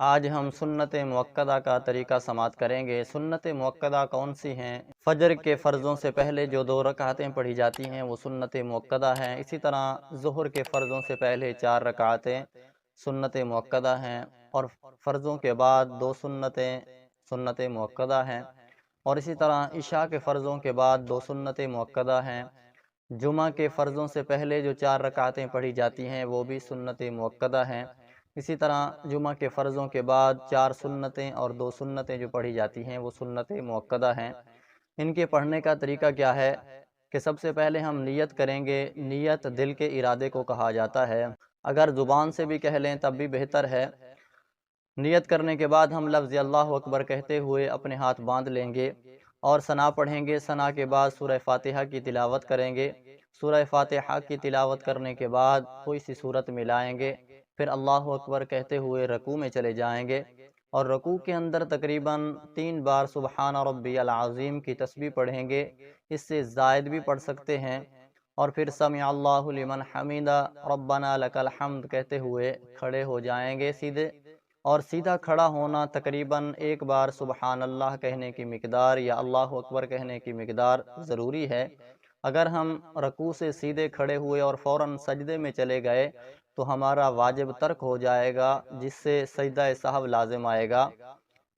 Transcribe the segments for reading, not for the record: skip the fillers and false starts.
آج ہم سنت مؤکدہ کا طریقہ سماعت کریں گے۔ سنت مؤکدہ کون سی ہیں؟ فجر کے فرضوں سے پہلے جو 2 رکعتیں پڑھی جاتی ہیں وہ سنت مؤکدہ ہیں۔ اسی طرح ظہر کے فرضوں سے پہلے 4 رکعتیں سنت مؤکدہ ہیں، اور فرضوں کے بعد 2 سنتیں سنت مؤکدہ ہیں، اور اسی طرح عشاء کے فرضوں کے بعد 2 سنت مؤکدہ ہیں۔ جمعہ کے فرضوں سے پہلے جو 4 رکعتیں پڑھی جاتی ہیں وہ بھی سنت مؤکدہ ہیں۔ اسی طرح جمعہ کے فرضوں کے بعد 4 سنتیں اور 2 سنتیں جو پڑھی جاتی ہیں وہ سنت مؤکدہ ہیں۔ ان کے پڑھنے کا طریقہ کیا ہے کہ سب سے پہلے ہم نیت کریں گے۔ نیت دل کے ارادے کو کہا جاتا ہے، اگر زبان سے بھی کہہ لیں تب بھی بہتر ہے۔ نیت کرنے کے بعد ہم لفظ اللہ اکبر کہتے ہوئے اپنے ہاتھ باندھ لیں گے اور ثنا پڑھیں گے۔ ثنا کے بعد سورہ فاتحہ کی تلاوت کریں گے۔ سورہ فاتحہ کی تلاوت کرنے کے بعد کوئی سی صورت ملائیں گے، پھر اللہ اکبر کہتے ہوئے رکوع میں چلے جائیں گے، اور رکوع کے اندر تقریباً 3 بار سبحان ربی العظیم کی تسبیح پڑھیں گے۔ اس سے زائد بھی پڑھ سکتے ہیں، اور پھر سمع اللہ لمن حمیدہ ربنا لک الحمد کہتے ہوئے کھڑے ہو جائیں گے سیدھے، اور سیدھا کھڑا ہونا تقریباً 1 بار سبحان اللہ کہنے کی مقدار یا اللہ اکبر کہنے کی مقدار ضروری ہے۔ اگر ہم رکوع سے سیدھے کھڑے ہوئے اور فوراً سجدے میں چلے گئے تو ہمارا واجب ترک ہو جائے گا، جس سے سجدہ سہو لازم آئے گا۔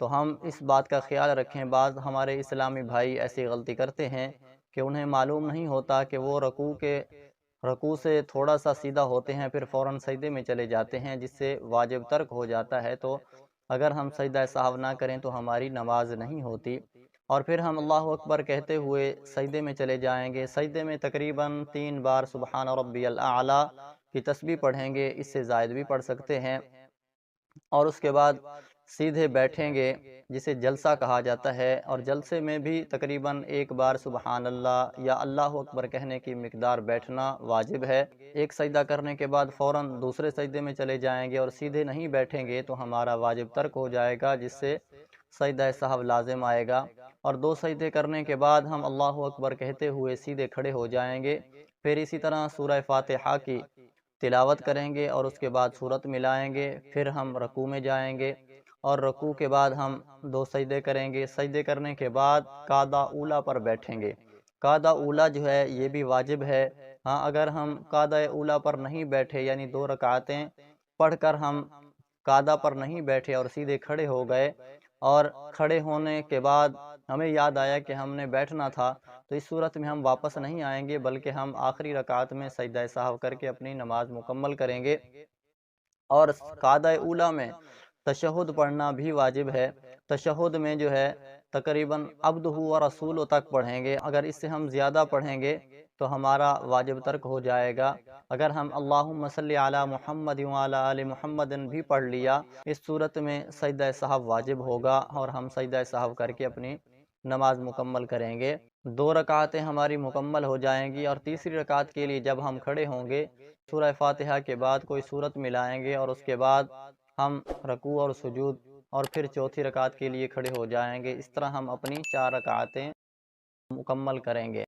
تو ہم اس بات کا خیال رکھیں، بعض ہمارے اسلامی بھائی ایسی غلطی کرتے ہیں کہ انہیں معلوم نہیں ہوتا کہ وہ رکوع سے تھوڑا سا سیدھا ہوتے ہیں پھر فوراً سجدے میں چلے جاتے ہیں، جس سے واجب ترک ہو جاتا ہے۔ تو اگر ہم سجدہ سہو نہ کریں تو ہماری نماز نہیں ہوتی، اور پھر ہم اللہ اکبر کہتے ہوئے سجدے میں چلے جائیں گے۔ سجدے میں تقریباً 3 بار سبحان ربی الاعلیٰ کی تسبیح پڑھیں گے، اس سے زائد بھی پڑھ سکتے ہیں، اور اس کے بعد سیدھے بیٹھیں گے جسے جلسہ کہا جاتا ہے، اور جلسے میں بھی تقریباً 1 بار سبحان اللہ یا اللہ اکبر کہنے کی مقدار بیٹھنا واجب ہے۔ ایک سجدہ کرنے کے بعد فوراً دوسرے سجدے میں چلے جائیں گے، اور سیدھے نہیں بیٹھیں گے تو ہمارا واجب ترک ہو جائے گا، جس سے سجدہ سہو لازم آئے گا۔ اور 2 سجدے کرنے کے بعد ہم اللہ اکبر کہتے ہوئے سیدھے کھڑے ہو جائیں گے، پھر اسی طرح سورہ فاتحہ کی تلاوت کریں گے اور اس کے بعد سورت ملائیں گے، پھر ہم رکوع میں جائیں گے، اور رکوع کے بعد ہم 2 سجدے کریں گے۔ سجدے کرنے کے بعد قعدہ اولیٰ پر بیٹھیں گے۔ قعدہ اولیٰ جو ہے یہ بھی واجب ہے۔ ہاں، اگر ہم قعدہ اولیٰ پر نہیں بیٹھے، یعنی 2 رکعتیں پڑھ کر ہم قعدہ پر نہیں بیٹھے اور سیدھے کھڑے ہو گئے، اور کھڑے ہونے کے بعد ہمیں یاد آیا کہ ہم نے بیٹھنا تھا، تو اس صورت میں ہم واپس نہیں آئیں گے، بلکہ ہم آخری رکعت میں سجدہ سہو کر کے اپنی نماز مکمل کریں گے۔ اور قعدہ اولیٰ میں تشہد پڑھنا بھی واجب ہے۔ تشہد میں جو ہے تقریباً عبدہ و رسولہ تک پڑھیں گے۔ اگر اس سے ہم زیادہ پڑھیں گے تو ہمارا واجب ترک ہو جائے گا۔ اگر ہم اللہم صلی علی محمد وعلی آل محمد بھی پڑھ لیا، اس صورت میں سجدہ سہو واجب ہوگا، اور ہم سجدہ سہو کر کے اپنی نماز مکمل کریں گے۔ 2 رکعتیں ہماری مکمل ہو جائیں گی، اور تیسری رکعت کے لیے جب ہم کھڑے ہوں گے سورہ فاتحہ کے بعد کوئی صورت ملائیں گے، اور اس کے بعد ہم رکوع اور سجود، اور پھر چوتھی رکعت کے لیے کھڑے ہو جائیں گے۔ اس طرح ہم اپنی 4 رکعتیں مکمل کریں گے۔